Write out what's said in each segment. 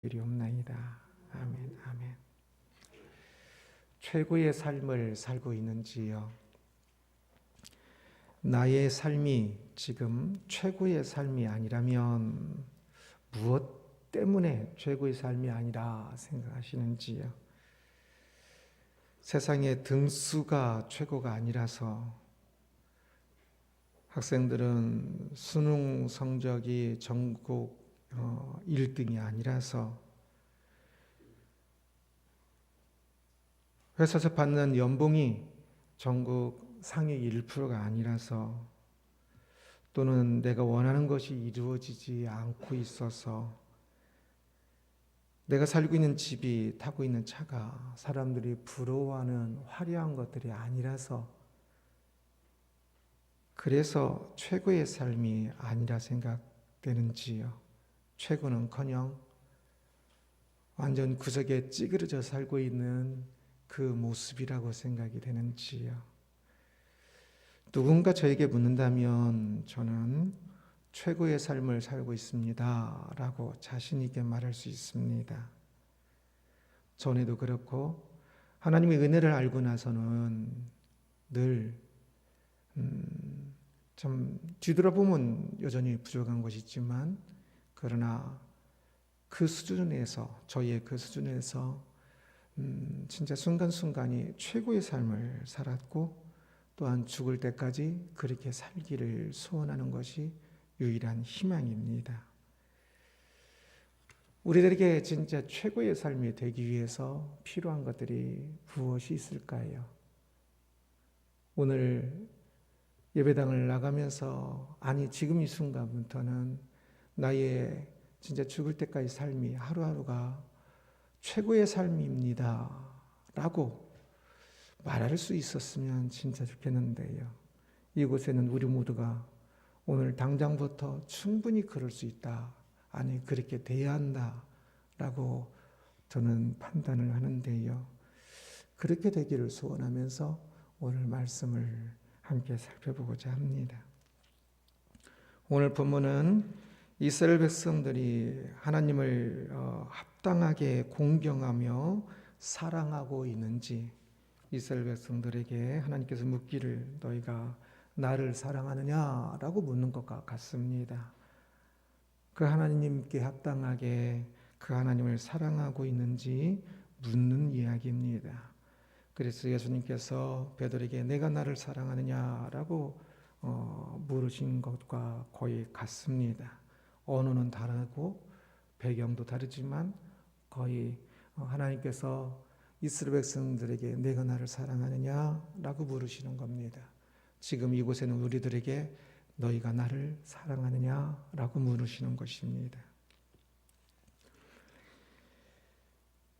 이리옵나이다. 아멘, 아멘. 최고의 삶을 살고 있는지요? 나의 삶이 지금 최고의 삶이 아니라면 무엇 때문에 최고의 삶이 아니라 생각하시는지요? 세상의 등수가 최고가 아니라서 학생들은 수능 성적이 전국 1등이 아니라서 회사에서 받는 연봉이 전국 상위 1%가 아니라서 또는 내가 원하는 것이 이루어지지 않고 있어서 내가 살고 있는 집이 타고 있는 차가 사람들이 부러워하는 화려한 것들이 아니라서 그래서 최고의 삶이 아니라 생각되는지요. 최고는커녕 완전 구석에 찌그러져 살고 있는 그 모습이라고 생각이 되는지요. 누군가 저에게 묻는다면 저는 최고의 삶을 살고 있습니다 라고 자신 있게 말할 수 있습니다. 전에도 그렇고 하나님의 은혜를 알고 나서는 늘 좀 뒤돌아보면 여전히 부족한 것이 있지만 그러나 그 수준에서 저희의 그 수준에서 진짜 순간순간이 최고의 삶을 살았고 또한 죽을 때까지 그렇게 살기를 소원하는 것이 유일한 희망입니다. 우리들에게 진짜 최고의 삶이 되기 위해서 필요한 것들이 무엇이 있을까요? 오늘 예배당을 나가면서 아니 지금 이 순간부터는 나의 진짜 죽을 때까지 삶이 하루하루가 최고의 삶입니다 라고 말할 수 있었으면 진짜 좋겠는데요. 이곳에는 우리 모두가 오늘 당장부터 충분히 그럴 수 있다. 아니 그렇게 돼야 한다 라고 저는 판단을 하는데요. 그렇게 되기를 소원하면서 오늘 말씀을 함께 살펴보고자 합니다. 오늘 본문은 이스라엘 백성들이 하나님을 합당하게 공경하며 사랑하고 있는지 이스라엘 백성들에게 하나님께서 묻기를 너희가 나를 사랑하느냐라고 묻는 것과 같습니다. 그 하나님께 합당하게 그 하나님을 사랑하고 있는지 묻는 이야기입니다. 그래서 예수님께서 베드로에게 내가 나를 사랑하느냐라고 물으신 것과 거의 같습니다. 언어는 다르고 배경도 다르지만 거의 하나님께서 이스라엘 백성들에게 내가 나를 사랑하느냐라고 물으시는 겁니다. 지금 이곳에는 우리들에게 너희가 나를 사랑하느냐라고 물으시는 것입니다.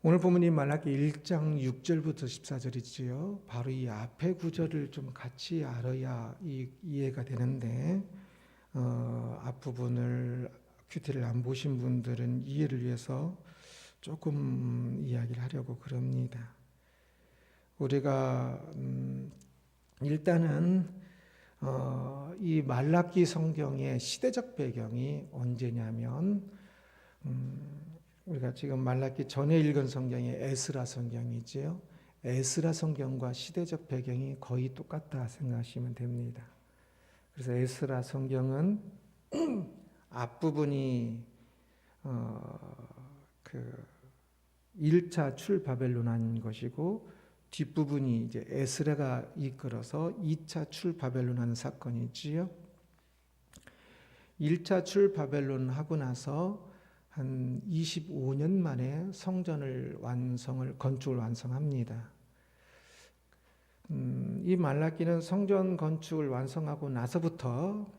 오늘 본문이 말라기 1장 6절부터 14절이지요. 바로 이 앞의 구절을 좀 같이 알아야 이해가 되는데 앞부분을 큐티를 안 보신 분들은 이해를 위해서 조금 이야기를 하려고 그럽니다. 우리가 일단은 이 말라기 성경의 시대적 배경이 언제냐면 우리가 지금 말라기 전에 읽은 성경이 에스라 성경이지요. 에스라 성경과 시대적 배경이 거의 똑같다 생각하시면 됩니다. 그래서 에스라 성경은 앞부분이 그 1차 출바벨론한 것이고 뒷부분이 이제 에스라가 이끌어서 2차 출바벨론하는 사건이지요. 1차 출바벨론 하고 나서 한 25년 만에 성전을 건축을 완성합니다. 이 말라기는 성전 건축을 완성하고 나서부터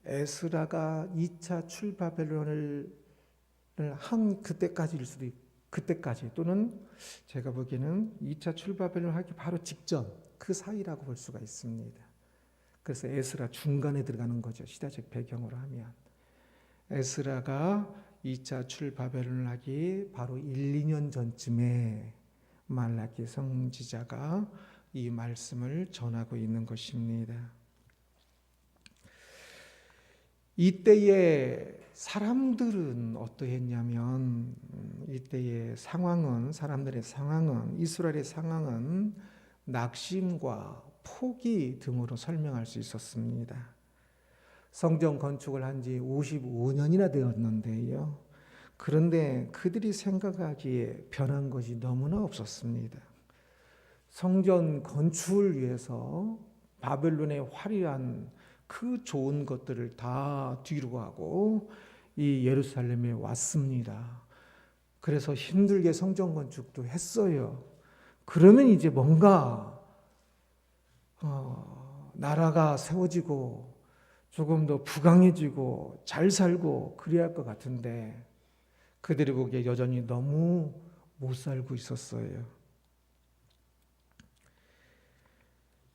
에스라가 2차 출바벨론을 한 그때까지일 수도 있고 그때까지 또는 제가 보기에는 2차 출바벨론 하기 바로 직전 그 사이라고 볼 수가 있습니다. 그래서 에스라 중간에 들어가는 거죠. 시대적 배경으로 하면 에스라가 2차 출바벨론을 하기 바로 1, 2년 전쯤에 말라기 선지자가 이 말씀을 전하고 있는 것입니다. 이때의 사람들은 어떠했냐면 이때의 상황은 사람들의 상황은 이스라엘의 상황은 낙심과 포기 등으로 설명할 수 있었습니다. 성전 건축을 한 지 55년이나 되었는데요. 그런데 그들이 생각하기에 변한 것이 너무나 없었습니다. 성전 건축을 위해서 바벨론의 화려한 그 좋은 것들을 다 뒤로 하고 이 예루살렘에 왔습니다. 그래서 힘들게 성전 건축도 했어요. 그러면 이제 뭔가 나라가 세워지고 조금 더 부강해지고 잘 살고 그래야 할 것 같은데 그들이 보기에 여전히 너무 못 살고 있었어요.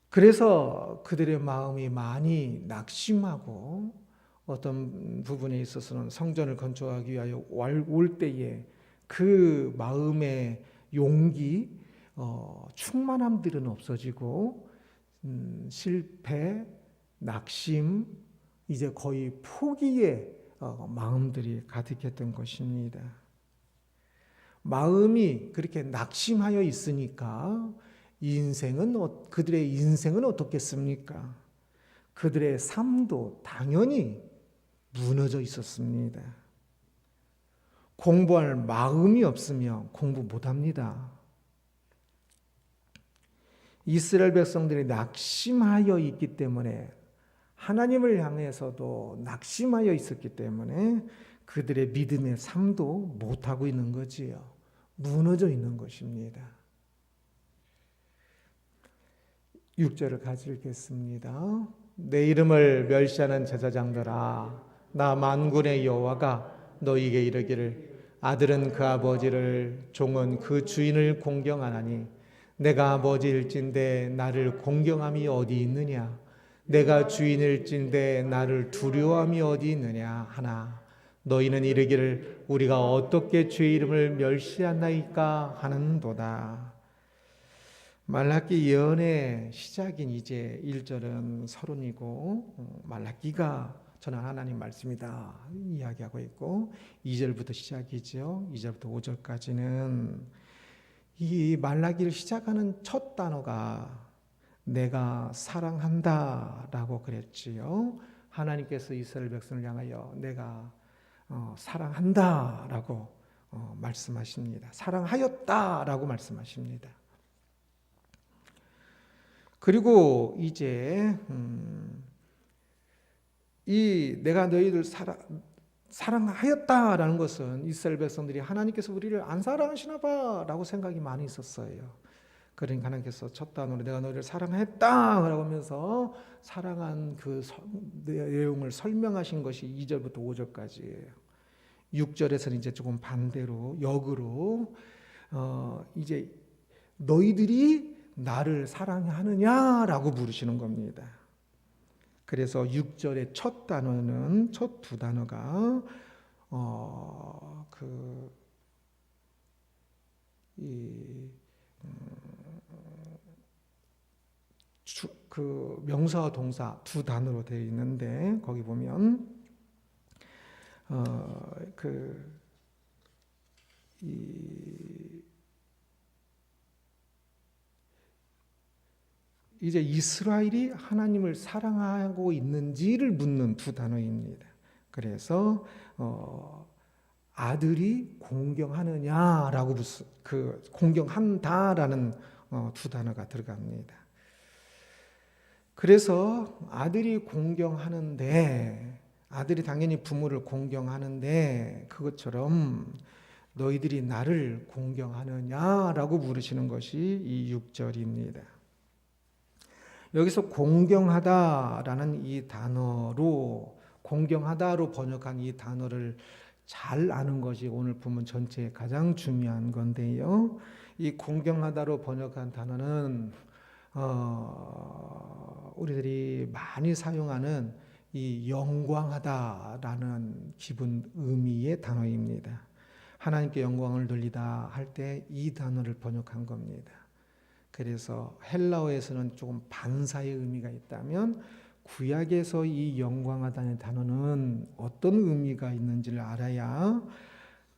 그래서 그들의 마음이 많이 낙심하고 어떤 부분에 있어서는 성전을 건축하기 위하여 올 때에 그 마음의 용기, 충만함들은 없어지고 실패, 낙심, 이제 거의 포기의 마음들이 가득했던 것입니다. 마음이 그렇게 낙심하여 있으니까 그들의 인생은 어떻겠습니까? 그들의 삶도 당연히 무너져 있었습니다. 공부할 마음이 없으면 공부 못합니다. 이스라엘 백성들이 낙심하여 있기 때문에 하나님을 향해서도 낙심하여 있었기 때문에 그들의 믿음의 삶도 못하고 있는 거지요. 무너져 있는 것입니다. 6절을 같이 읽겠습니다. 내 이름을 멸시하는 제사장들아, 나 만군의 여호와가 너희에게 이르기를 아들은 그 아버지를 종은 그 주인을 공경하나니 내가 아버지일진데 나를 공경함이 어디 있느냐? 내가 주인일진데 나를 두려워함이 어디 있느냐 하나 너희는 이르기를 우리가 어떻게 주의 이름을 멸시하나이까 하는도다. 말라기 예언의 시작인 이제 1절은 서론이고 말라기가 전한 하나님 말씀이다 이야기하고 있고 2절부터 시작이죠. 2절부터 5절까지는 이 말라기를 시작하는 첫 단어가 내가 사랑한다 라고 그랬지요. 하나님께서 이스라엘 백성을 향하여 내가 사랑한다 라고 말씀하십니다. 사랑하였다 라고 말씀하십니다. 그리고 이제 이 내가 너희들 사랑하였다라는 것은 이스라엘 백성들이 하나님께서 우리를 안 사랑하시나 봐라고 생각이 많이 있었어요. 그러니까 하나님께서 첫 단어로 내가 너희를 사랑했다라고 하면서 사랑한 그 내용을 설명하신 것이 2절부터 5절까지예요. 6절에서는 이제 조금 반대로 역으로 이제 너희들이 나를 사랑하느냐라고 물으시는 겁니다. 그래서 6절의 첫 단어는 첫 두 단어가 그 명사와 동사 두 단어로 되어 있는데 거기 보면 이제 이스라엘이 하나님을 사랑하고 있는지를 묻는 두 단어입니다. 그래서 아들이 공경하느냐라고 공경한다라는 두 단어가 들어갑니다. 그래서 아들이 공경하는데 아들이 당연히 부모를 공경하는데 그것처럼 너희들이 나를 공경하느냐라고 물으시는 것이 이 6절입니다. 여기서 공경하다라는 이 단어로 공경하다로 번역한 이 단어를 잘 아는 것이 오늘 본문 전체에 가장 중요한 건데요. 이 공경하다로 번역한 단어는 우리들이 많이 사용하는 이 영광하다라는 기본 의미의 단어입니다. 하나님께 영광을 돌리다 할 때 이 단어를 번역한 겁니다. 그래서 헬라어에서는 조금 반사의 의미가 있다면 구약에서 이 영광하다는 단어는 어떤 의미가 있는지를 알아야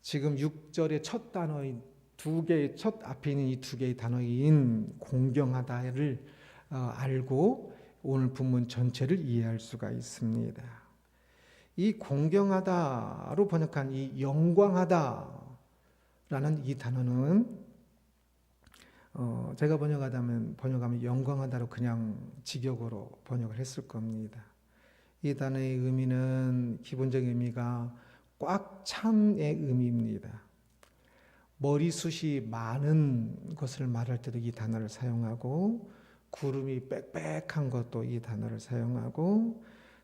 지금 6절의 첫 단어인 두 개의 첫 앞에 있는 이 두 개의 단어인 공경하다를 알고 오늘 본문 전체를 이해할 수가 있습니다. 이 공경하다로 번역한 이 영광하다라는 이 단어는 제가 번역하면 영광하다로 그냥 직역으로 번역을 했을 겁니다. 이 단어의 의미는 기본적인 의미가 꽉 찬의 의미입니다. 머리숱이 많은 것을 말할 때도 이 단어를 사용하고, 구름이 빽빽한 것도 이 단어를 사용하고,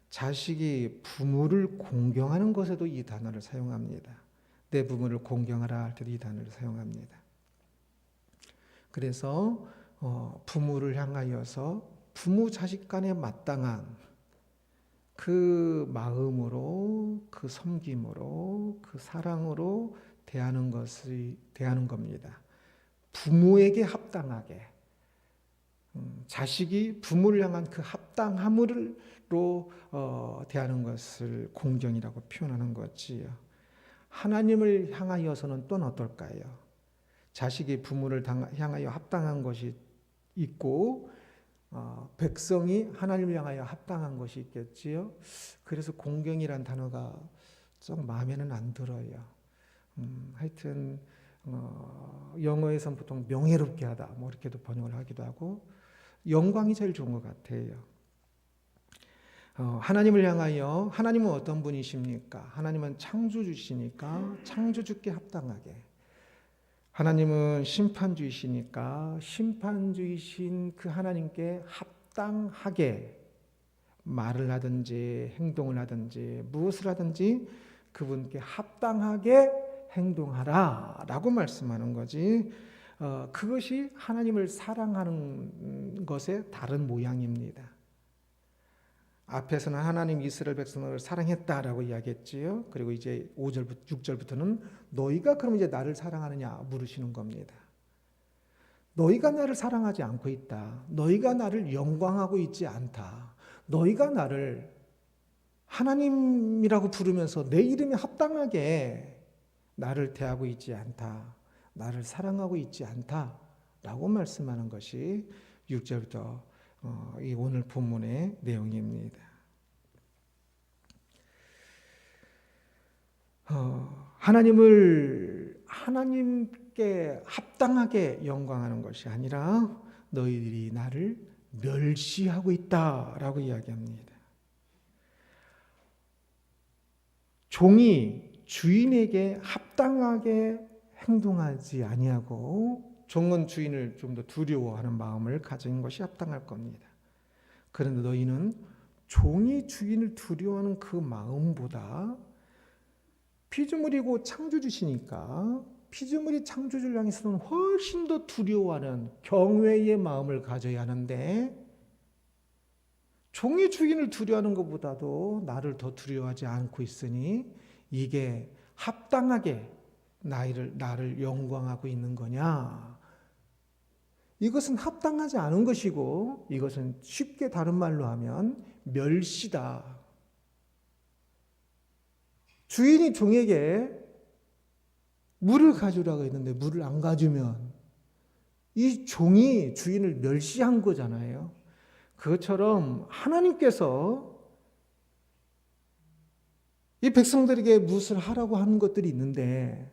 자식이 부모를 공경하는 것에도 이 단어를 사용합니다. 내 부모를 공경하라 할 때도 이 단어를 사용합니다. 그래서 부모를 향하여서 부모 자식 간에 마땅한 그 마음으로, 그 섬김으로, 그 사랑으로 대하는 겁니다. 부모에게 합당하게, 자식이 부모를 향한 그 합당함으로 대하는 것을 공경이라고 표현하는 거지요. 하나님을 향하여서는 또는 어떨까요? 자식이 부모를 향하여 합당한 것이 있고, 백성이 하나님을 향하여 합당한 것이 있겠지요. 그래서 공경이란 단어가 좀 마음에는 안 들어요. 하여튼 영어에서는 보통 명예롭게 하다 뭐 이렇게도 번역을 하기도 하고, 영광이 제일 좋은 것 같아요. 하나님을 향하여, 하나님은 어떤 분이십니까? 하나님은 창조주시니까 창조주께 합당하게, 하나님은 심판주이시니까 심판주이신 그 하나님께 합당하게 말을 하든지 행동을 하든지 무엇을 하든지 그분께 합당하게 행동하라 라고 말씀하는 거지, 그것이 하나님을 사랑하는 것의 다른 모양입니다. 앞에서는 하나님 이스라엘 백성을 사랑했다라고 이야기했지요. 그리고 이제 5절부터 6절부터는 너희가 그럼 이제 나를 사랑하느냐 물으시는 겁니다. 너희가 나를 사랑하지 않고 있다. 너희가 나를 영광하고 있지 않다. 너희가 나를 하나님이라고 부르면서 내 이름에 합당하게 나를 대하고 있지 않다. 나를 사랑하고 있지 않다라고 말씀하는 것이 6절부터 이 오늘 본문의 내용입니다. 하나님께 합당하게 영광하는 것이 아니라 너희들이 나를 멸시하고 있다라고 이야기합니다. 종이 주인에게 합당하게 행동하지 아니하고 종은 주인을 좀 더 두려워하는 마음을 가진 것이 합당할 겁니다. 그런데 너희는 종이 주인을 두려워하는 그 마음보다 피조물이고 창조주시니까 피조물이 창조주를 향해서는 훨씬 더 두려워하는 경외의 마음을 가져야 하는데, 종이 주인을 두려워하는 것보다도 나를 더 두려워하지 않고 있으니 이게 합당하게 나를 영광하고 있는 거냐? 이것은 합당하지 않은 것이고, 이것은 쉽게 다른 말로 하면 멸시다. 주인이 종에게 물을 가져오라고 했는데 물을 안 가주면 이 종이 주인을 멸시한 거잖아요. 그것처럼 하나님께서 이 백성들에게 무엇을 하라고 하는 것들이 있는데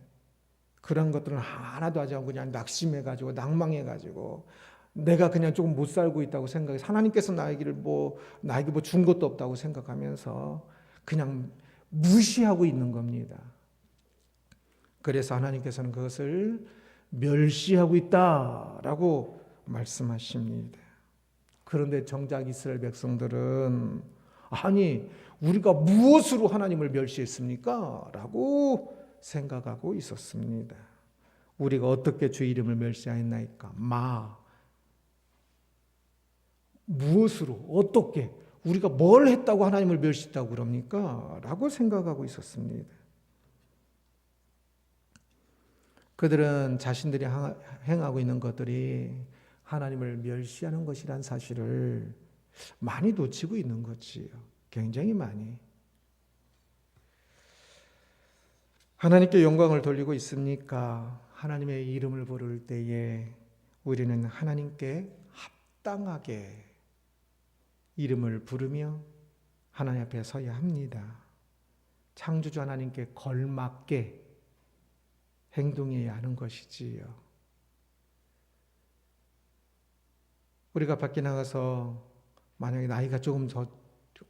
그런 것들은 하나도 하지 않고 그냥 낙심해가지고 낭망해가지고 내가 그냥 조금 못 살고 있다고 생각해서 하나님께서 나에게 뭐 준 것도 없다고 생각하면서 그냥 무시하고 있는 겁니다. 그래서 하나님께서는 그것을 멸시하고 있다라고 말씀하십니다. 그런데 정작 이스라엘 백성들은 아니 우리가 무엇으로 하나님을 멸시했습니까? 라고 생각하고 있었습니다. 우리가 어떻게 주 이름을 멸시하였나이까? 무엇으로 어떻게 우리가 뭘 했다고 하나님을 멸시했다고 그럽니까? 라고 생각하고 있었습니다. 그들은 자신들이 행하고 있는 것들이 하나님을 멸시하는 것이란 사실을 많이 놓치고 있는 거지요. 굉장히 많이. 하나님께 영광을 돌리고 있습니까? 하나님의 이름을 부를 때에 우리는 하나님께 합당하게 이름을 부르며 하나님 앞에 서야 합니다. 창조주 하나님께 걸맞게 행동해야 하는 것이지요. 우리가 밖에 나가서 만약에 나이가 조금 더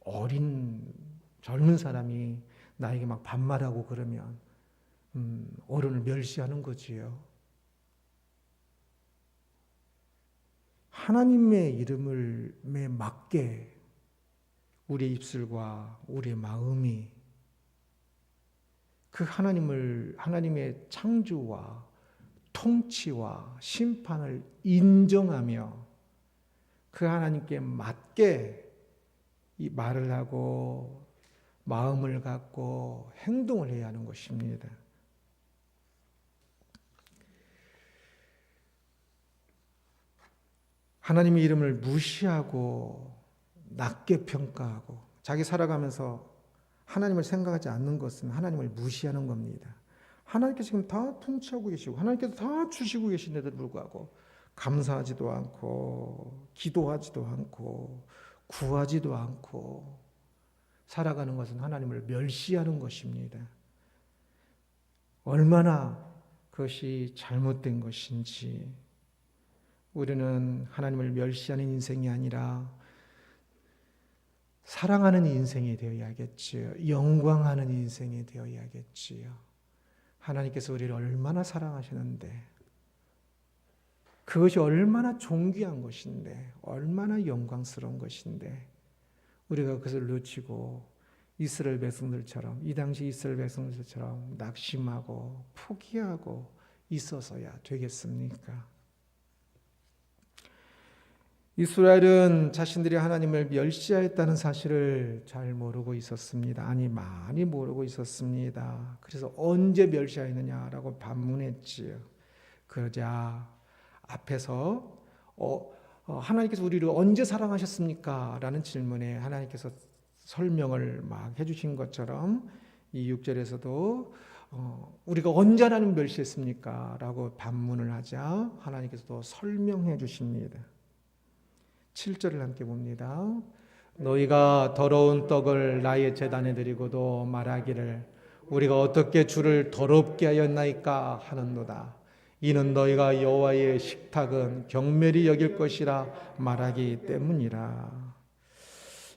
어린 젊은 사람이 나에게 막 반말하고 그러면 어른을 멸시하는 거지요. 하나님의 이름에 맞게 우리의 입술과 우리의 마음이 그 하나님의 창조와 통치와 심판을 인정하며 그 하나님께 맞게 이 말을 하고 마음을 갖고 행동을 해야 하는 것입니다. 하나님의 이름을 무시하고 낮게 평가하고 자기 살아가면서 하나님을 생각하지 않는 것은 하나님을 무시하는 겁니다. 하나님께서 지금 다 통치하고 계시고 하나님께서 다 주시고 계신데도 불구하고 감사하지도 않고 기도하지도 않고 구하지도 않고 살아가는 것은 하나님을 멸시하는 것입니다. 얼마나 그것이 잘못된 것인지 우리는 하나님을 멸시하는 인생이 아니라 사랑하는 인생이 되어야겠지요. 영광하는 인생이 되어야겠지요. 하나님께서 우리를 얼마나 사랑하시는데 그것이 얼마나 존귀한 것인데 얼마나 영광스러운 것인데 우리가 그것을 놓치고 이스라엘 백성들처럼 이 당시 이스라엘 백성들처럼 낙심하고 포기하고 있어서야 되겠습니까? 이스라엘은 자신들이 하나님을 멸시하였다는 사실을 잘 모르고 있었습니다. 아니 많이 모르고 있었습니다. 그래서 언제 멸시하였느냐라고 반문했지요. 그러자 앞에서 하나님께서 우리를 언제 사랑하셨습니까? 라는 질문에 하나님께서 설명을 막 해주신 것처럼 이 6절에서도 우리가 언제 하나님을 멸시했습니까? 라고 반문을 하자 하나님께서도 설명해 주십니다. 7절을 함께 봅니다. 너희가 더러운 떡을 나의 제단에 드리고도 말하기를 우리가 어떻게 주를 더럽게 하였나이까 하는도다. 이는 너희가 여호와의 식탁은 경멸히 여길 것이라 말하기 때문이라.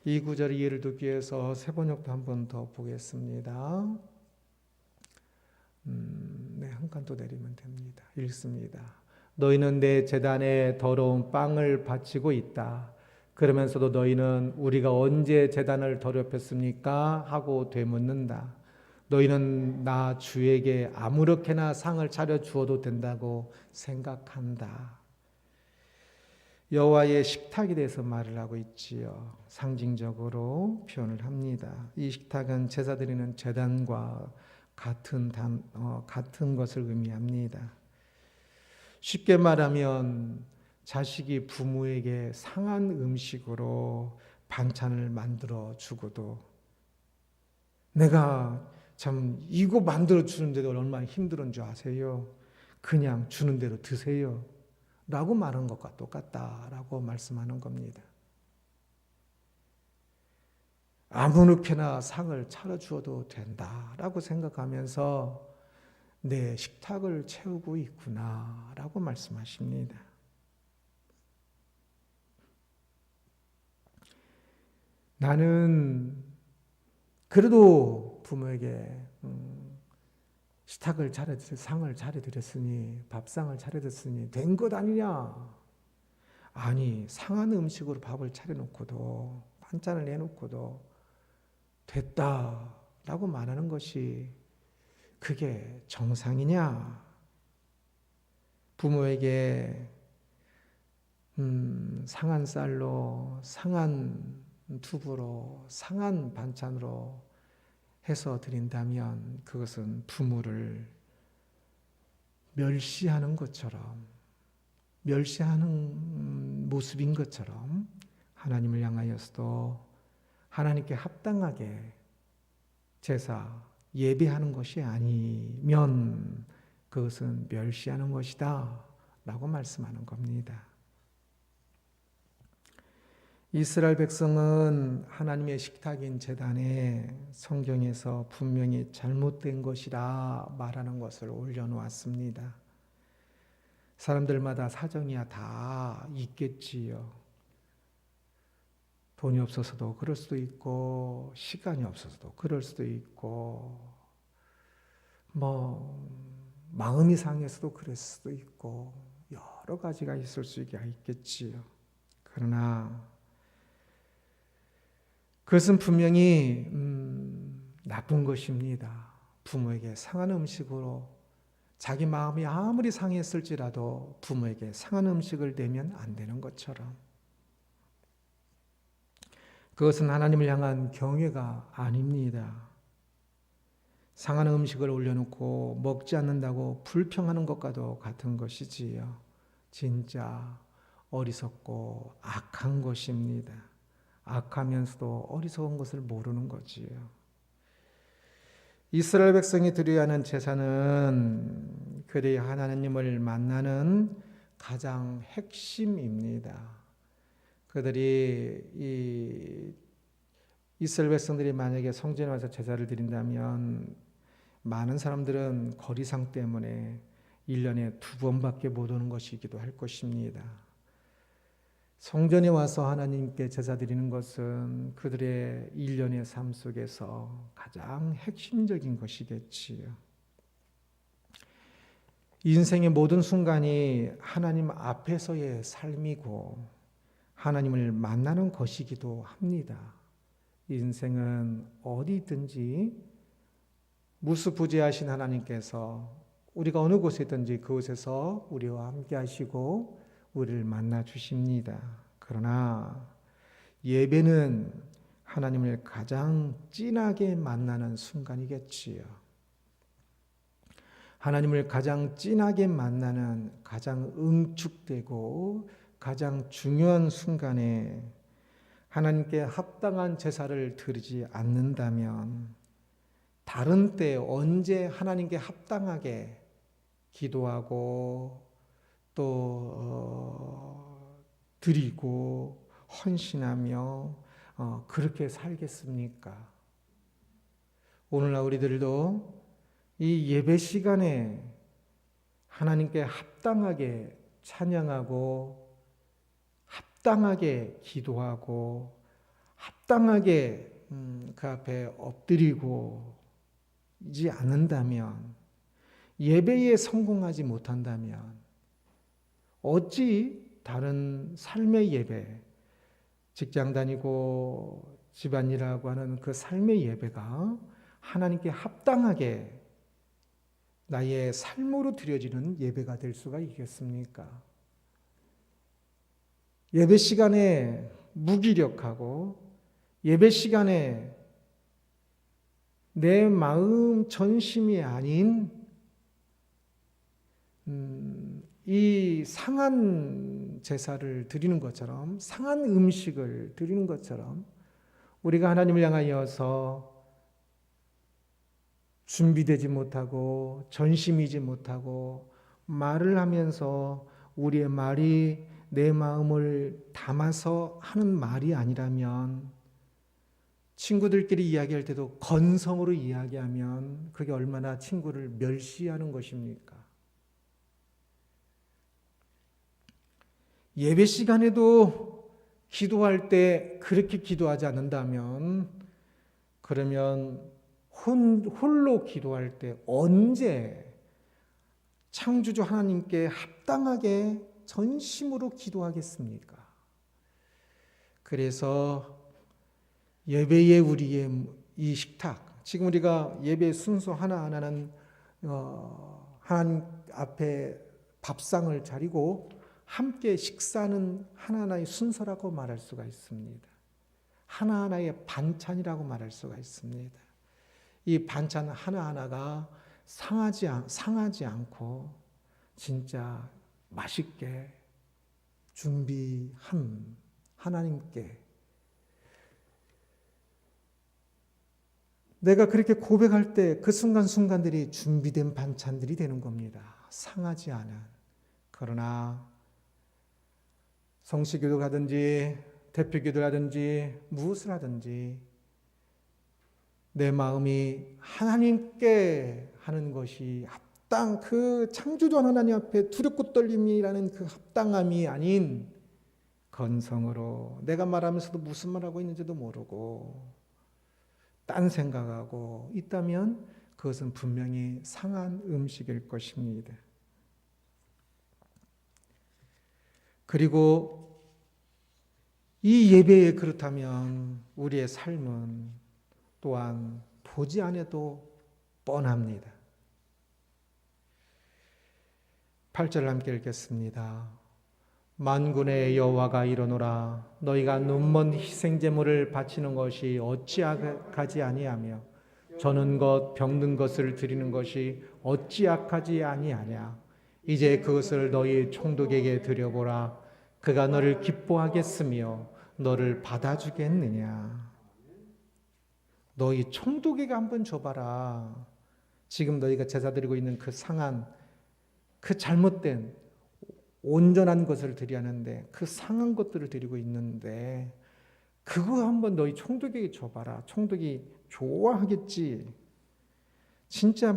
이 구절의 이해를 돕기 위해서 세번역도 한 번 더 보겠습니다. 한 칸 더 내리면 됩니다. 읽습니다. 너희는 내 제단에 더러운 빵을 바치고 있다. 그러면서도 너희는 우리가 언제 제단을 더럽혔습니까? 하고 되묻는다. 너희는 나 주에게 아무렇게나 상을 차려 주어도 된다고 생각한다. 여호와의 식탁에 대해서 말을 하고 있지요. 상징적으로 표현을 합니다. 이 식탁은 제사 드리는 제단과 같은 것을 의미합니다. 쉽게 말하면 자식이 부모에게 상한 음식으로 반찬을 만들어 주고도 내가 참 이거 만들어 주는데도 얼마나 힘들은 줄 아세요? 그냥 주는 대로 드세요 라고 말하는 것과 똑같다라고 말씀하는 겁니다. 아무렇게나 상을 차려주어도 된다라고 생각하면서 내 식탁을 채우고 있구나라고 말씀하십니다. 나는 그래도 부모에게 식탁을 차려드렸으니 상을 차려드렸으니 밥상을 차려드렸으니 된 것 아니냐? 아니 상한 음식으로 밥을 차려놓고도 반찬을 내놓고도 됐다라고 말하는 것이 그게 정상이냐? 부모에게 상한 쌀로 상한 두부로 상한 반찬으로 해서 드린다면 그것은 부모를 멸시하는 것처럼 멸시하는 모습인 것처럼 하나님을 향하여서도 하나님께 합당하게 제사, 예배하는 것이 아니면 그것은 멸시하는 것이다 라고 말씀하는 겁니다. 이스라엘 백성은 하나님의 식탁인 제단에 성경에서 분명히 잘못된 것이라 말하는 것을 올려놓았습니다. 사람들마다 사정이야 다 있겠지요. 돈이 없어서도 그럴 수도 있고, 시간이 없어서도 그럴 수도 있고, 마음이 상해서도 그럴 수도 있고, 여러 가지가 있을 수 있겠지요. 그러나 그것은 분명히 나쁜 것입니다. 부모에게 상한 음식으로 자기 마음이 아무리 상했을지라도 부모에게 상한 음식을 내면 안 되는 것처럼 그것은 하나님을 향한 경외가 아닙니다. 상한 음식을 올려놓고 먹지 않는다고 불평하는 것과도 같은 것이지요. 진짜 어리석고 악한 것입니다. 악하면서도 어리석은 것을 모르는 거지요. 이스라엘 백성이 드려야 하는 제사는 그들이 하나님을 만나는 가장 핵심입니다. 그들이 이스라엘 백성들이 만약에 성전에 와서 제사를 드린다면 많은 사람들은 거리상 때문에 1년에 2번밖에 못 오는 것이기도 할 것입니다. 성전에 와서 하나님께 제사 드리는 것은 그들의 일련의 삶 속에서 가장 핵심적인 것이겠지요. 인생의 모든 순간이 하나님 앞에서의 삶이고 하나님을 만나는 것이기도 합니다. 인생은 어디든지 무수부재하신 하나님께서 우리가 어느 곳에 있든지 그곳에서 우리와 함께 하시고 우리를 만나 주십니다. 그러나 예배는 하나님을 가장 진하게 만나는 순간이겠지요. 하나님을 가장 진하게 만나는 가장 응축되고 가장 중요한 순간에 하나님께 합당한 제사를 드리지 않는다면 다른 때 언제 하나님께 합당하게 기도하고 또 드리고 헌신하며 그렇게 살겠습니까? 오늘날 우리들도 이 예배 시간에 하나님께 합당하게 찬양하고 합당하게 기도하고 합당하게 그 앞에 엎드리고 이지 않는다면 예배에 성공하지 못한다면 어찌 다른 삶의 예배, 직장 다니고 집안일하고 하는 그 삶의 예배가 하나님께 합당하게 나의 삶으로 드려지는 예배가 될 수가 있겠습니까? 예배 시간에 무기력하고 예배 시간에 내 마음 전심이 아닌 이 상한 제사를 드리는 것처럼 상한 음식을 드리는 것처럼 우리가 하나님을 향하여서 준비되지 못하고 전심이지 못하고 말을 하면서 우리의 말이 내 마음을 담아서 하는 말이 아니라면 친구들끼리 이야기할 때도 건성으로 이야기하면 그게 얼마나 친구를 멸시하는 것입니까? 예배 시간에도 기도할 때 그렇게 기도하지 않는다면 그러면 홀로 기도할 때 언제 창조주 하나님께 합당하게 전심으로 기도하겠습니까? 그래서 예배의 우리의 이 식탁, 지금 우리가 예배 순서 하나하나는 하나님 앞에 밥상을 차리고 함께 식사하는 하나하나의 순서라고 말할 수가 있습니다. 하나하나의 반찬이라고 말할 수가 있습니다. 이 반찬 하나하나가 상하지 않고 진짜 맛있게 준비한 하나님께. 내가 그렇게 고백할 때 그 순간순간들이 준비된 반찬들이 되는 겁니다. 상하지 않은. 그러나 성시기도 가든지 대표기도 하든지 무엇을 하든지 내 마음이 하나님께 하는 것이 합당, 그 창조주 하나님 앞에 두렵고 떨림이라는 그 합당함이 아닌 건성으로 내가 말하면서도 무슨 말하고 있는지도 모르고 딴 생각하고 있다면 그것은 분명히 상한 음식일 것입니다. 그리고 이 예배에 그렇다면 우리의 삶은 또한 보지 않아도 뻔합니다. 8절 함께 읽겠습니다. 만군의 여호와가 이르노라 너희가 눈먼 희생제물을 바치는 것이 어찌악하지 아니하며 저는 것 병든 것을 드리는 것이 어찌악하지 아니하냐. 이제 그것을 너희 총독에게 드려보라. 그가 너를 기뻐하겠으며 너를 받아주겠느냐. 너희 총독에게 한번 줘봐라. 지금 너희가 제사 드리고 있는 그 상한, 그 잘못된 온전한 것을 드리는데 그 상한 것들을 드리고 있는데 그거 한번 너희 총독에게 줘봐라. 총독이 좋아하겠지. 진짜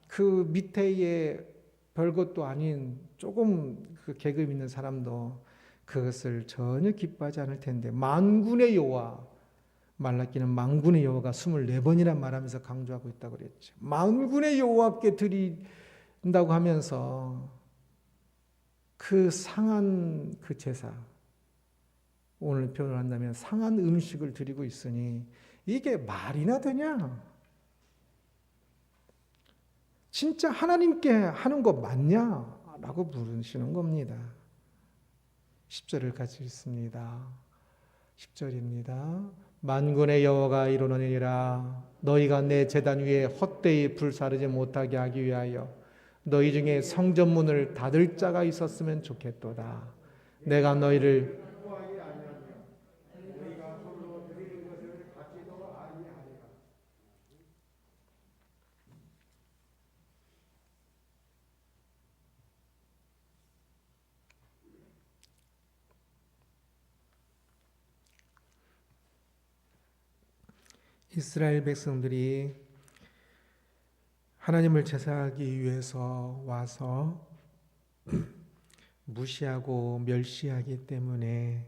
그 밑에의 별것도 아닌 조금 그 계급 있는 사람도 그것을 전혀 기뻐하지 않을 텐데 만군의 여호와, 말라기는 만군의 여호와가 24번이나 말하면서 강조하고 있다고 그랬죠. 만군의 여호와께 드린다고 하면서 그 상한 그 제사, 오늘 표현을 한다면 상한 음식을 드리고 있으니 이게 말이나 되냐? 진짜 하나님께 하는 거 맞냐? 라고 물으시는 겁니다. 10절을 같이 읽습니다. 10절입니다. 만군의 여호와가 이르노니라 너희가 내 제단 위에 헛되이 불사르지 못하게 하기 위하여 너희 중에 성전문을 닫을 자가 있었으면 좋겠도다. 내가 너희를 이스라엘 백성들이 하나님을 제사하기 위해서 와서 무시하고 멸시하기 때문에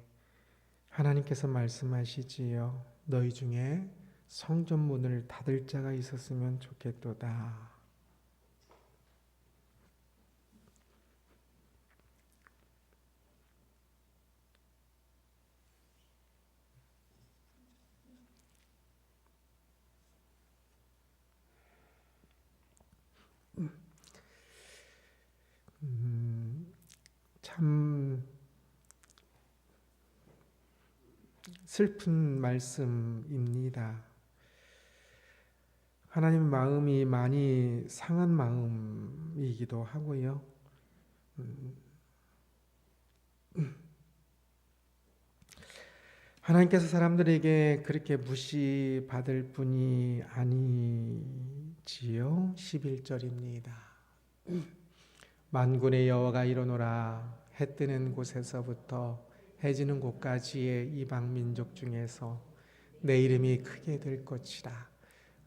하나님께서 말씀하시지요. 너희 중에 성전문을 닫을 자가 있었으면 좋겠도다. 참 슬픈 말씀입니다. 하나님 마음이 많이 상한 마음이기도 하고요. 하나님께서 사람들에게 그렇게 무시받을 분이 아니지요. 11절입니다. 만군의 여호와가 이르노라 해 뜨는 곳에서부터 해 지는 곳까지의 이방 민족 중에서 내 이름이 크게 될 것이라.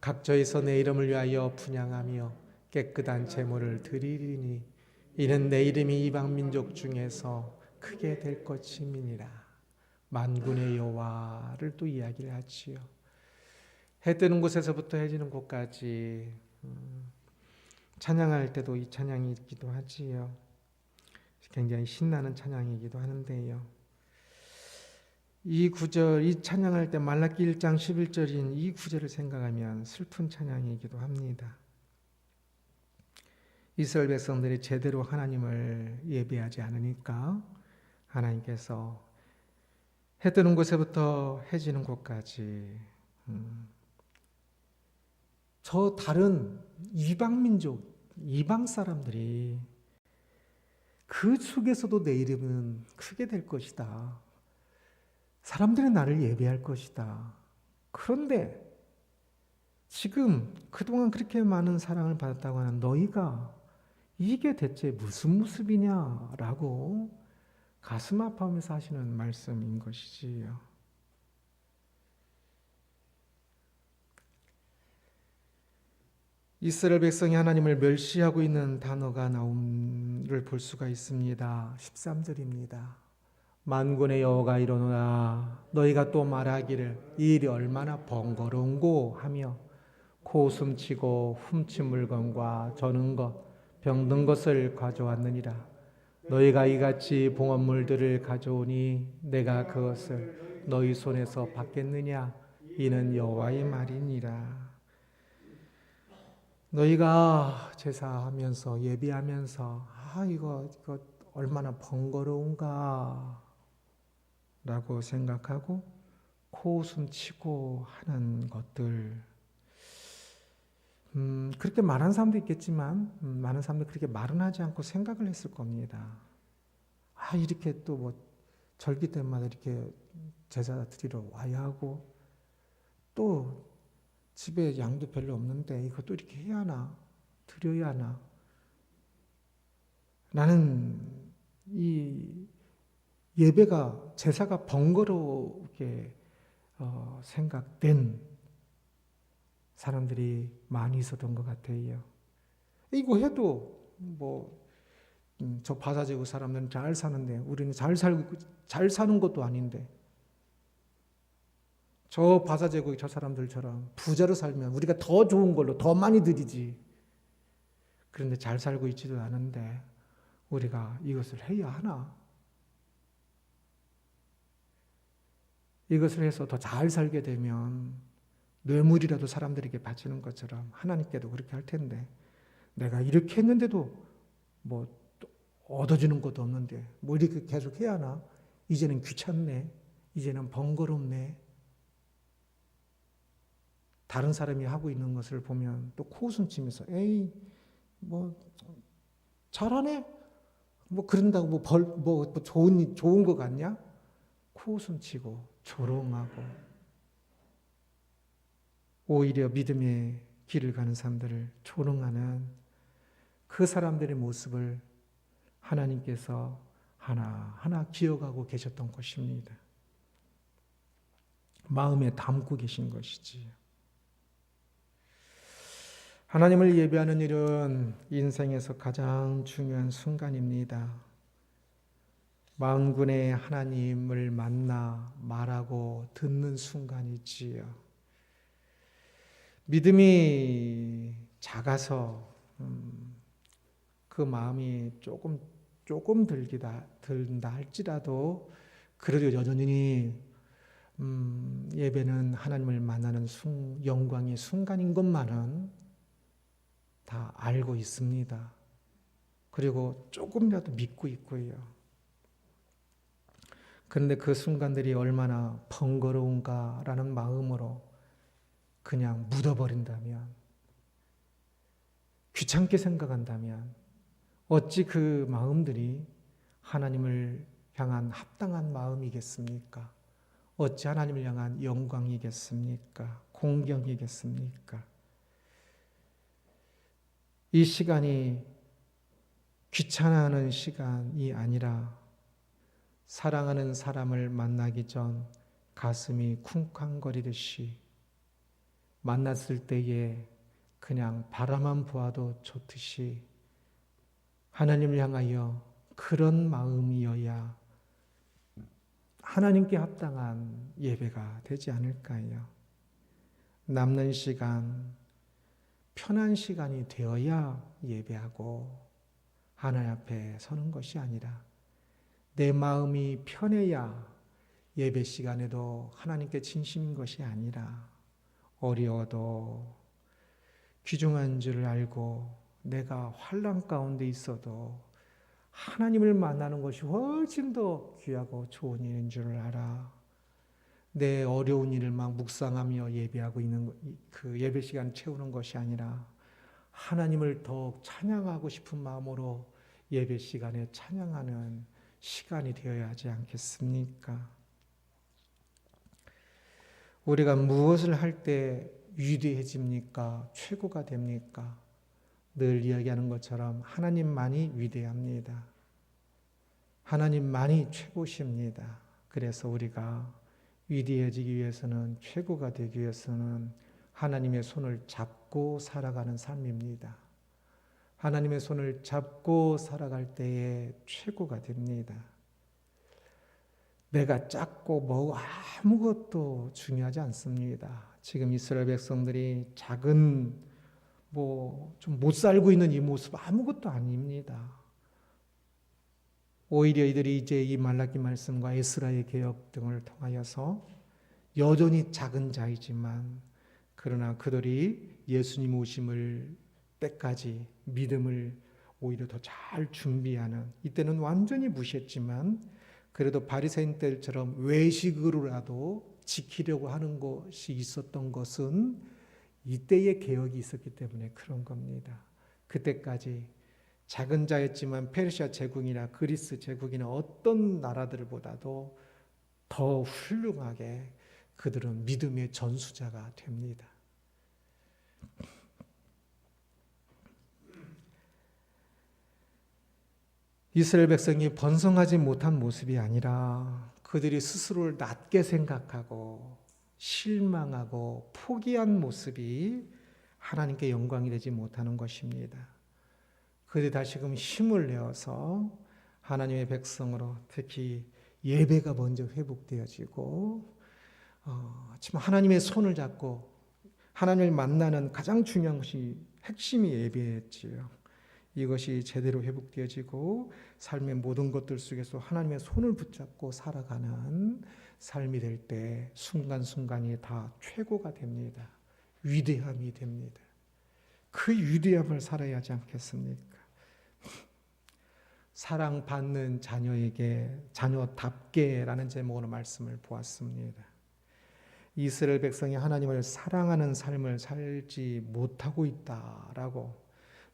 각처에서 내 이름을 위하여 분향하며 깨끗한 제물을 드리리니 이는 내 이름이 이방 민족 중에서 크게 될 것임이니라. 만군의 여호와를 또 이야기를 하지요. 해 뜨는 곳에서부터 해 지는 곳까지 찬양할 때도 이 찬양이기도 하지요. 굉장히 신나는 찬양이기도 하는데요. 이 구절, 이 찬양할 때 말라기 1장 11절인 이 구절을 생각하면 슬픈 찬양이기도 합니다. 이스라엘 백성들이 제대로 하나님을 예배하지 않으니까 하나님께서 해 뜨는 곳에부터 해 지는 곳까지 저 다른 이방 민족, 이방 사람들이 그 속에서도 내 이름은 크게 될 것이다. 사람들이 나를 예배할 것이다. 그런데 지금 그동안 그렇게 많은 사랑을 받았다고 하는 너희가 이게 대체 무슨 모습이냐라고 가슴 아파하면서 하시는 말씀인 것이지요. 이스라엘 백성이 하나님을 멸시하고 있는 단어가 나옴을 볼 수가 있습니다. 13절입니다. 만군의 여호와가 이르노라 너희가 또 말하기를 이 일이 얼마나 번거로운고 하며 코웃음치고 훔친 물건과 저는 것 병든 것을 가져왔느니라. 너희가 이같이 봉헌물들을 가져오니 내가 그것을 너희 손에서 받겠느냐 이는 여호와의 말이니라. 너희가 제사하면서 예배하면서 이거 얼마나 번거로운가 라고 생각하고 코웃음 치고 하는 것들, 그렇게 말하는 사람도 있겠지만 많은 사람들이 그렇게 말은 하지 않고 생각을 했을 겁니다. 이렇게 또 뭐 절기 때마다 이렇게 제사 드리러 와야 하고 또 집에 양도 별로 없는데 이것도 이렇게 해야 하나 드려야 하나, 나는 이 예배가 제사가 번거롭게 생각된 사람들이 많이 있었던 것 같아요. 이거 해도 저 바사제국 사람들은 잘 사는데 우리는 잘 사는 것도 아닌데, 저 바사제국 저 사람들처럼 부자로 살면 우리가 더 좋은 걸로 더 많이 드리지. 그런데 잘 살고 있지도 않은데 우리가 이것을 해야 하나? 이것을 해서 더 잘 살게 되면 뇌물이라도 사람들에게 바치는 것처럼 하나님께도 그렇게 할 텐데, 내가 이렇게 했는데도 얻어지는 것도 없는데 이렇게 계속 해야 하나? 이제는 귀찮네. 이제는 번거롭네. 다른 사람이 하고 있는 것을 보면 또 코웃음 치면서 에이 잘하네. 그런다고 좋은 거 같냐? 코웃음 치고 조롱하고, 오히려 믿음의 길을 가는 사람들을 조롱하는 그 사람들의 모습을 하나님께서 하나하나 기억하고 계셨던 것입니다. 마음에 담고 계신 것이지요. 하나님을 예배하는 일은 인생에서 가장 중요한 순간입니다. 만군의 하나님을 만나 말하고 듣는 순간이지요. 믿음이 작아서 그 마음이 조금 들다 할지라도 그래도 여전히 예배는 하나님을 만나는 영광의 순간인 것만은 다 알고 있습니다. 그리고 조금이라도 믿고 있고요. 그런데 그 순간들이 얼마나 번거로운가라는 마음으로 그냥 묻어버린다면, 귀찮게 생각한다면 어찌 그 마음들이 하나님을 향한 합당한 마음이겠습니까? 어찌 하나님을 향한 영광이겠습니까? 공경이겠습니까? 이 시간이 귀찮아하는 시간이 아니라 사랑하는 사람을 만나기 전 가슴이 쿵쾅거리듯이 만났을 때에 그냥 바라만 보아도 좋듯이 하나님을 향하여 그런 마음이어야 하나님께 합당한 예배가 되지 않을까요? 남는 시간, 편한 시간이 되어야 예배하고 하나님 앞에 서는 것이 아니라 내 마음이 편해야 예배 시간에도 하나님께 진심인 것이 아니라 어려워도 귀중한 줄 알고 내가 환난 가운데 있어도 하나님을 만나는 것이 훨씬 더 귀하고 좋은 일인 줄 알아. 내 어려운 일을 막 묵상하며 예배하고 있는 그 예배 시간 채우는 것이 아니라 하나님을 더욱 찬양하고 싶은 마음으로 예배 시간에 찬양하는 시간이 되어야 하지 않겠습니까? 우리가 무엇을 할 때 위대해집니까? 최고가 됩니까? 늘 이야기하는 것처럼 하나님만이 위대합니다. 하나님만이 최고십니다. 그래서 우리가 위대해지기 위해서는, 최고가 되기 위해서는 하나님의 손을 잡고 살아가는 삶입니다. 하나님의 손을 잡고 살아갈 때에 최고가 됩니다. 내가 작고 뭐 아무것도 중요하지 않습니다. 지금 이스라엘 백성들이 작은 좀 못 살고 있는 이 모습 아무것도 아닙니다. 오히려 이들이 이제 이 말라기 말씀과 에스라의 개혁 등을 통하여서 여전히 작은 자이지만, 그러나 그들이 예수님 오심을 때까지 믿음을 오히려 더 잘 준비하는, 이때는 완전히 무시했지만 그래도 바리새인들처럼 외식으로라도 지키려고 하는 것이 있었던 것은 이때의 개혁이 있었기 때문에 그런 겁니다. 그때까지 작은 자였지만 페르시아 제국이나 그리스 제국이나 어떤 나라들보다도 더 훌륭하게 그들은 믿음의 전수자가 됩니다. 이스라엘 백성이 번성하지 못한 모습이 아니라 그들이 스스로를 낮게 생각하고 실망하고 포기한 모습이 하나님께 영광이 되지 못하는 것입니다. 그들이 다시금 힘을 내어서 하나님의 백성으로, 특히 예배가 먼저 회복되어지고, 지금 하나님의 손을 잡고 하나님을 만나는 가장 중요한 것이, 핵심이 예배였지요. 이것이 제대로 회복되어지고 삶의 모든 것들 속에서 하나님의 손을 붙잡고 살아가는 삶이 될 때 순간순간이 다 최고가 됩니다. 위대함이 됩니다. 그 위대함을 살아야 하지 않겠습니까? 사랑받는 자녀에게 자녀답게라는 제목으로 말씀을 보았습니다. 이스라엘 백성이 하나님을 사랑하는 삶을 살지 못하고 있다라고,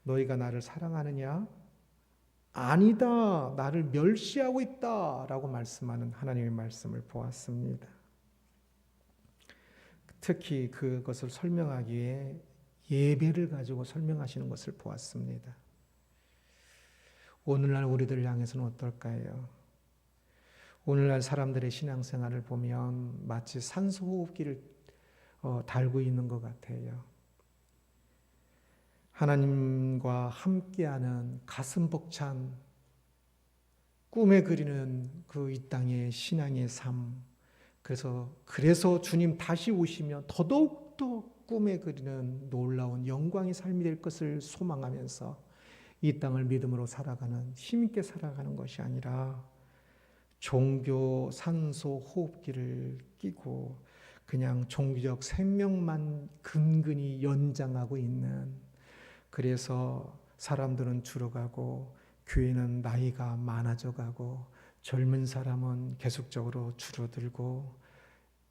너희가 나를 사랑하느냐? 아니다. 나를 멸시하고 있다라고 말씀하는 하나님의 말씀을 보았습니다. 특히 그것을 설명하기 위해 예배를 가지고 설명하시는 것을 보았습니다. 오늘날 우리들을 향해서는 어떨까요? 오늘날 사람들의 신앙생활을 보면 마치 산소호흡기를 달고 있는 것 같아요. 하나님과 함께하는 가슴 벅찬 꿈에 그리는 그 이 땅의 신앙의 삶, 그래서 주님 다시 오시면 더더욱더 꿈에 그리는 놀라운 영광의 삶이 될 것을 소망하면서 이 땅을 믿음으로 살아가는, 힘있게 살아가는 것이 아니라 종교 산소 호흡기를 끼고 그냥 종교적 생명만 근근히 연장하고 있는, 그래서 사람들은 줄어가고 교회는 나이가 많아져 가고 젊은 사람은 계속적으로 줄어들고,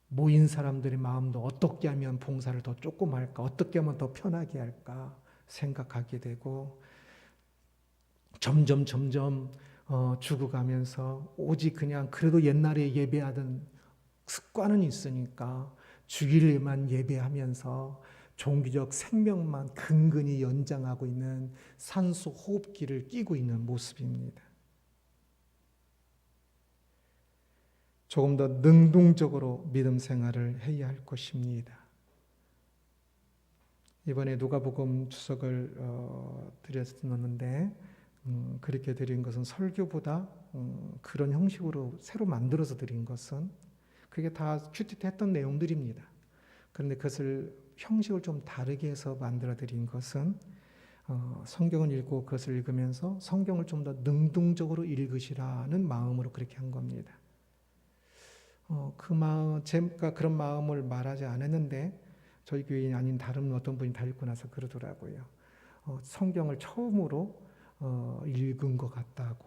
모인 사람들의 마음도 어떻게 하면 봉사를 더 조금 할까, 어떻게 하면 더 편하게 할까 생각하게 되고, 점점 죽어가면서 오직 그냥 그래도 옛날에 예배하던 습관은 있으니까 주일에만 예배하면서 종교적 생명만 근근히 연장하고 있는 산소 호흡기를 끼고 있는 모습입니다. 조금 더 능동적으로 믿음 생활을 해야 할 것입니다. 이번에 누가복음 주석을 드렸었는데, 그렇게 드린 것은 설교보다 그런 형식으로 새로 만들어서 드린 것은, 그게 다 큐티했던 내용들입니다. 그런데 그것을 형식을 좀 다르게 해서 만들어 드린 것은, 성경을 읽고 그것을 읽으면서 성경을 좀 더 능동적으로 읽으시라는 마음으로 그렇게 한 겁니다. 제가 그런 마음을 말하지 않았는데 저희 교인이 아닌 다른 어떤 분이 다 읽고 나서 그러더라고요. 성경을 처음으로 읽은 것 같다고,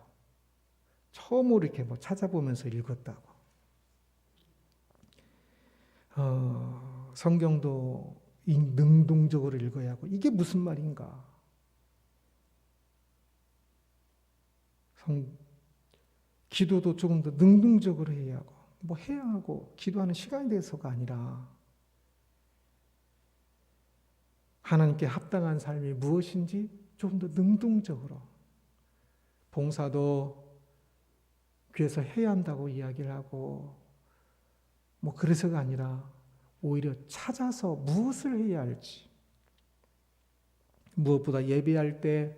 처음으로 이렇게 찾아보면서 읽었다고, 성경도 능동적으로 읽어야 하고, 이게 무슨 말인가? 기도도 조금 더 능동적으로 해야 하고, 해야 하고, 기도하는 시간에 대해서가 아니라 하나님께 합당한 삶이 무엇인지 좀 더 능동적으로, 봉사도 교회에서 해야 한다고 이야기를 하고 뭐 그래서가 아니라 오히려 찾아서 무엇을 해야 할지, 무엇보다 예배할 때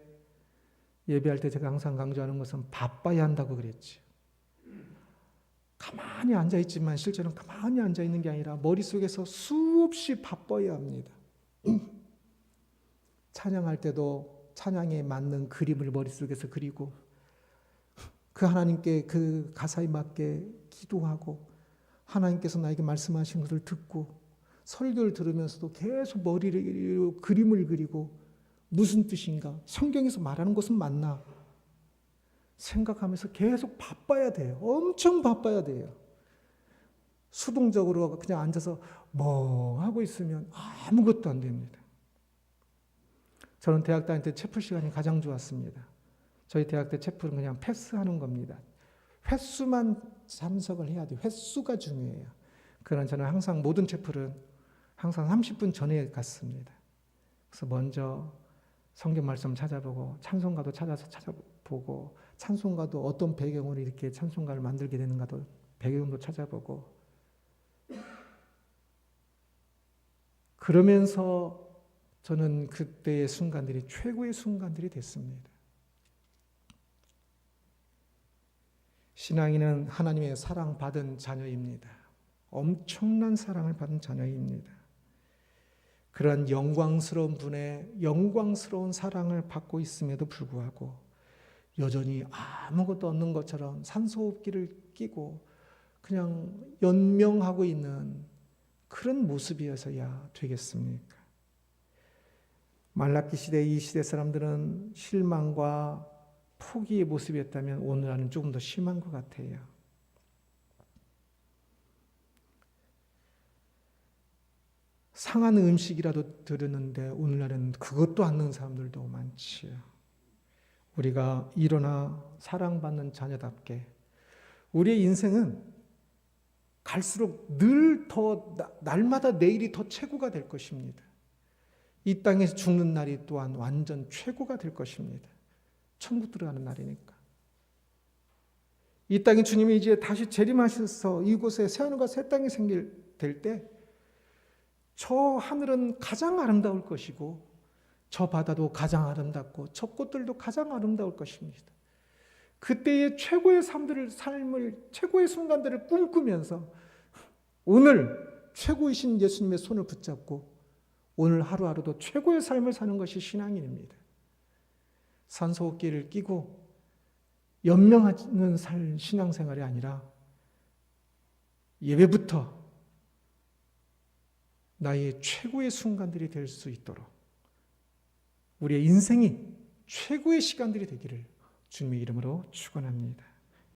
제가 항상 강조하는 것은 바빠야 한다고 그랬지. 가만히 앉아있지만 실제로는 가만히 앉아있는 게 아니라 머릿속에서 수없이 바빠야 합니다. 찬양할 때도 찬양에 맞는 그림을 머릿속에서 그리고 그 하나님께 그 가사에 맞게 기도하고 하나님께서 나에게 말씀하신 것을 듣고 설교를 들으면서도 계속 머리를 그림을 그리고 무슨 뜻인가? 성경에서 말하는 것은 맞나? 생각하면서 계속 바빠야 돼요. 엄청 바빠야 돼요. 수동적으로 그냥 앉아서 뭐 하고 있으면 아무것도 안 됩니다. 저는 대학 다닐 때 채플 시간이 가장 좋았습니다. 저희 대학 때 채플은 그냥 패스하는 겁니다. 횟수만 참석을 해야 돼요. 횟수가 중요해요. 그러나 저는 항상 모든 채플은 항상 30분 전에 갔습니다. 그래서 먼저 성경 말씀 찾아보고 찬송가도 찾아보고 찬송가도 어떤 배경으로 이렇게 찬송가를 만들게 되는가도 배경도 찾아보고 그러면서 저는 그때의 순간들이 최고의 순간들이 됐습니다. 신앙인은 하나님의 사랑받은 자녀입니다. 엄청난 사랑을 받은 자녀입니다. 그런 영광스러운 분의 영광스러운 사랑을 받고 있음에도 불구하고 여전히 아무것도 없는 것처럼 산소호흡기를 끼고 그냥 연명하고 있는 그런 모습이어서야 되겠습니까? 말라기 시대 이 시대 사람들은 실망과 포기의 모습이었다면 오늘날은 조금 더 심한 것 같아요. 상한 음식이라도 들었는데 오늘날은 그것도 안 넣는 사람들도 많지요. 우리가 일어나 사랑받는 자녀답게 우리의 인생은 갈수록 늘 더 날마다 내일이 더 최고가 될 것입니다. 이 땅에서 죽는 날이 또한 완전 최고가 될 것입니다. 천국 들어가는 날이니까. 이 땅에 주님이 이제 다시 재림하셔서 이곳에 새하늘과 새 땅이 될 때 저 하늘은 가장 아름다울 것이고 저 바다도 가장 아름답고 저 꽃들도 가장 아름다울 것입니다. 그때의 최고의 삶을 최고의 순간들을 꿈꾸면서 오늘 최고이신 예수님의 손을 붙잡고 오늘 하루하루도 최고의 삶을 사는 것이 신앙인입니다. 산소호흡기를 끼고 연명하는 신앙생활이 아니라 예배부터 나의 최고의 순간들이 될 수 있도록 우리의 인생이 최고의 시간들이 되기를 주님의 이름으로 축원합니다.